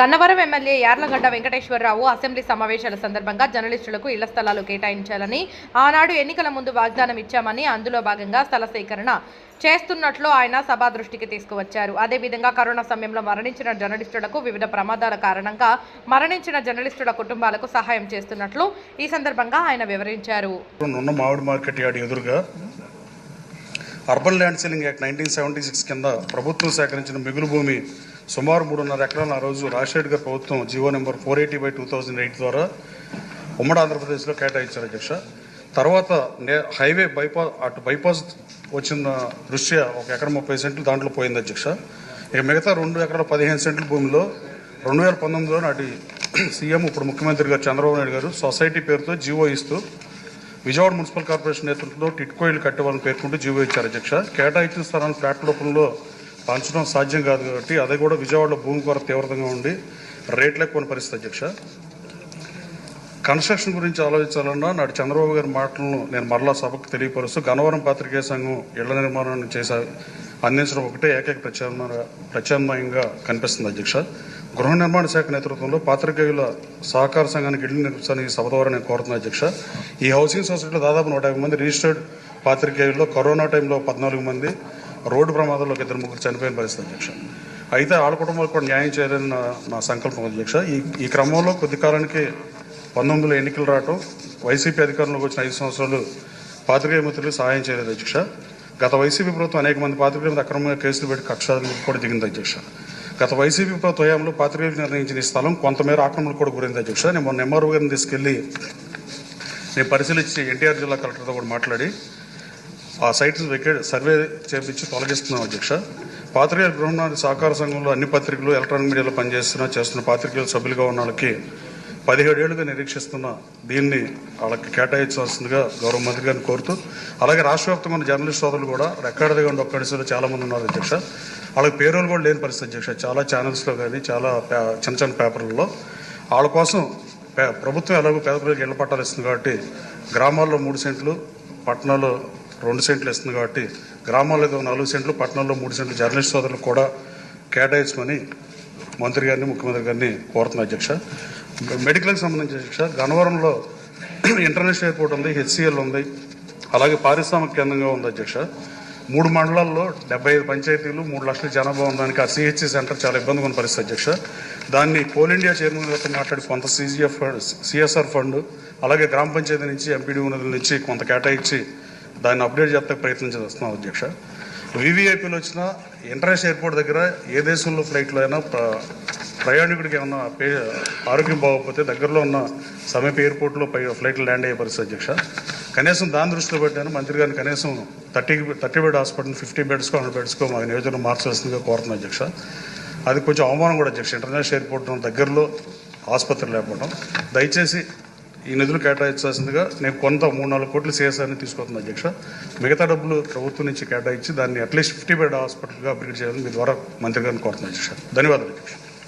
Gannavaram MLA Yarlagadda Venkateswararao assembly సమావేశాల సందర్భంగా జర్నలిస్టులకు ఇళ్ల స్థలాలు కేటాయించాలని ఆనాడు ఎన్నికల ముందు వాగ్దానం ఇచ్చామని అందులో భాగంగా స్థల సేకరణ చేస్తున్నట్లు ఆయన సభా దృష్టికి తీసుకువచ్చారు. అదేవిధంగా కరోనా సమయంలో మరణించిన జర్నలిస్టులకు వివిధ ప్రమాదాల కారణంగా మరణించిన జర్నలిస్టుల కుటుంబాలకు సహాయం చేస్తున్నట్లు ఈ సందర్భంగా ఆయన వివరించారు. అర్బన్ ల్యాండ్ సెల్లింగ్ యాక్ట్ 1976 కింద ప్రభుత్వం సేకరించిన మిగులు భూమి సుమారు 3.5 ఎకరాలను ఆ రోజు రాజశేఖర్ గారి ప్రభుత్వం జీవో నెంబర్ 480/2008 ద్వారా ఉమ్మడి ఆంధ్రప్రదేశ్లో కేటాయించారు అధ్యక్ష. తర్వాత హైవే బైపాస్ వచ్చిన దృష్ట్యా 1 ఎకరం 30 సెంట్లు దాంట్లో పోయింది అధ్యక్ష. ఇక మిగతా 2 ఎకరాల 15 సెంట్ల భూమిలో 2019లో నాటి సీఎం ఇప్పుడు ముఖ్యమంత్రి గారు చంద్రబాబు నాయుడు గారు సొసైటీ పేరుతో జీవో ఇస్తూ విజయవాడ మున్సిపల్ కార్పొరేషన్ నేతృత్వంలో టిట్కో ఇళ్లు కట్టేవాళ్ళని పేర్కొంటూ జీవో ఇచ్చారు అధ్యక్ష. కేటాయించిన స్థలాన్ని ఫ్లాట్ రూపంలో పంచడం సాధ్యం కాదు కాబట్టి అది కూడా విజయవాడలో భూమి కొరత తీవ్రంగా ఉండి రేట్లు ఎక్కువ పరిస్థితి అధ్యక్ష. కన్స్ట్రక్షన్ గురించి ఆలోచించాలన్నా నాటి చంద్రబాబు గారి మాటలను నేను మరలా సభకు తెలియపరుస్తూ గన్నవరం పాత్రికేయ సంఘం ఇళ్ల నిర్మాణాన్ని అందించడం ఒకటే ఏకైక ప్రత్యామ్నాయంగా కనిపిస్తుంది అధ్యక్ష. గృహ నిర్మాణ శాఖ నేతృత్వంలో పాత్రికేయుల సహకార సంఘానికి ఇళ్లు నిర్మించాలని సభ ద్వారా నేను కోరుతున్నాను అధ్యక్ష. ఈ హౌసింగ్ సొసైటీలో దాదాపు 150 మంది రిజిస్టర్డ్ పాత్రికేయుల్లో కరోనా టైంలో 14 మంది, రోడ్డు ప్రమాదంలో 2-3 చనిపోయిన పరిస్థితి అధ్యక్ష. అయితే వాళ్ళ కుటుంబాలకు కూడా న్యాయం చేయాలని నా సంకల్పం అధ్యక్ష. ఈ క్రమంలో కొద్ది కాలానికి 19లో ఎన్నికలు రావటం, వైసీపీ అధికారంలోకి వచ్చిన 5 సంవత్సరాలు పాత్రికేయ మిత్రులు సహాయం చేయలేదు అధ్యక్ష. గత వైసీపీ ప్రభుత్వం అనేక మంది పాత్రికేయుల మీద అక్రమంగా కేసులు పెట్టి కక్షాలకు కూడా దిగింది అధ్యక్ష. గత వైసీపీ ప్రభుత్వ హయాంలో పాత్రికేయులు నిర్ణయించిన ఈ స్థలం కొంతమేర ఆక్రమణకు కూడా గురైంది అధ్యక్ష. నేను మొన్న ఎంఆర్ఓ గారిని తీసుకెళ్లి నేను పరిశీలించి ఎన్టీఆర్ జిల్లా కలెక్టర్తో కూడా మాట్లాడి ఆ సైట్ సర్వే చేపించి తొలగిస్తున్నాం అధ్యక్ష. పాత్రికేయుల గృహ సహకార సంఘంలో అన్ని పత్రికలు ఎలక్ట్రానిక్ మీడియాలో చేస్తున్న పాత్రికేయుల సభ్యులుగా ఉన్న వాళ్ళకి 17 ఏళ్లుగా నిరీక్షిస్తున్న దీన్ని వాళ్ళకి కేటాయించాల్సిందిగా గౌరవ మంత్రి గారిని కోరుతూ, అలాగే రాష్ట్ర వ్యాప్తంగా ఉన్న జర్నలిస్ట్ సోదరులు కూడా రెక్కాడదిగా ఉండి ఒక్కడిసలో చాలామంది ఉన్నారు అధ్యక్ష. వాళ్ళకి పేరోలు కూడా లేని పరిస్థితి అధ్యక్ష. చాలా ఛానల్స్లో కానీ చాలా చిన్న పేపర్లలో వాళ్ళ కోసం ప్రభుత్వం ఎలాగో పేద ప్రజలకు ఇళ్ల పట్టాలు ఇస్తుంది కాబట్టి గ్రామాల్లో 3 సెంట్లు, పట్టణాల్లో 2 సెంట్లు ఇస్తుంది కాబట్టి గ్రామాల్లో 4 సెంట్లు, పట్టణాల్లో 3 సెంట్లు జర్నలిస్ట్ సోదరులకు కూడా కేటాయించమని మంత్రి గారిని ముఖ్యమంత్రి గారిని కోరుతున్నా అధ్యక్ష. మెడికల్కి సంబంధించి అధ్యక్ష, గన్నవరంలో ఇంటర్నేషనల్ ఎయిర్పోర్ట్ ఉంది, హెచ్సిఎల్ ఉంది, అలాగే పారిశ్రామిక కేంద్రంగా ఉంది అధ్యక్ష. 3 మండలాల్లో 75 పంచాయతీలు, 3 లక్షల జనాభా ఉండడానికి ఆ సిహెచ్సి సెంటర్ చాలా ఇబ్బందిగా ఉన్న పరిస్థితి అధ్యక్ష. దాన్ని కోల్ ఇండియా చైర్మన్ గారితో మాట్లాడి కొంత సిఎస్ఆర్ ఫండ్, అలాగే గ్రామ పంచాయతీ నుంచి ఎంపీడీ నిధుల నుంచి కొంత కేటాయించి దాన్ని అప్డేట్ చేస్తే ప్రయత్నం చేస్తున్నాం అధ్యక్ష. వివిఐపీలు వచ్చిన ఇంటర్నేషనల్ ఎయిర్పోర్ట్ దగ్గర ఏ దేశంలో ఫ్లైట్లో అయినా ప్రయాణికుడికి ఏమన్నా ఆరోగ్యం బాగోకపోతే దగ్గరలో ఉన్న సమీప ఎయిర్పోర్ట్లో ఫ్లైట్లు ల్యాండ్ అయ్యే పరిస్థితి అధ్యక్ష. కనీసం దాని దృష్టిలో పెట్టాను మంత్రి గారిని కనీసం 30 బెడ్ హాస్పిటల్ 50 బెడ్స్కో 100 బెడ్స్కో మా నియోజకవర్గం మార్చాల్సిందిగా కోరుతున్నాను అధ్యక్ష. అది కొంచెం అవమానం కూడా అధ్యక్ష. ఇంటర్నేషనల్ ఎయిర్పోర్ట్ దగ్గరలో ఆసుపత్రి లేకపోవడం. దయచేసి ఈ నిధులు కేటాయించాల్సిందిగా నేను కొంత 3-4 కోట్లు సిఎస్ఆర్ని తీసుకొస్తున్నాను అధ్యక్ష. మిగతా డబ్బులు ప్రభుత్వం నుంచి కేటాయించి దాన్ని అట్లీస్ట్ 50 బెడ్ హాస్పిటల్గా అప్గ్రేడ్ చేయాలని మీ ద్వారా మంత్రి గారిని కోరుతున్నాను అధ్యక్ష. ధన్యవాదాలు అధ్యక్ష.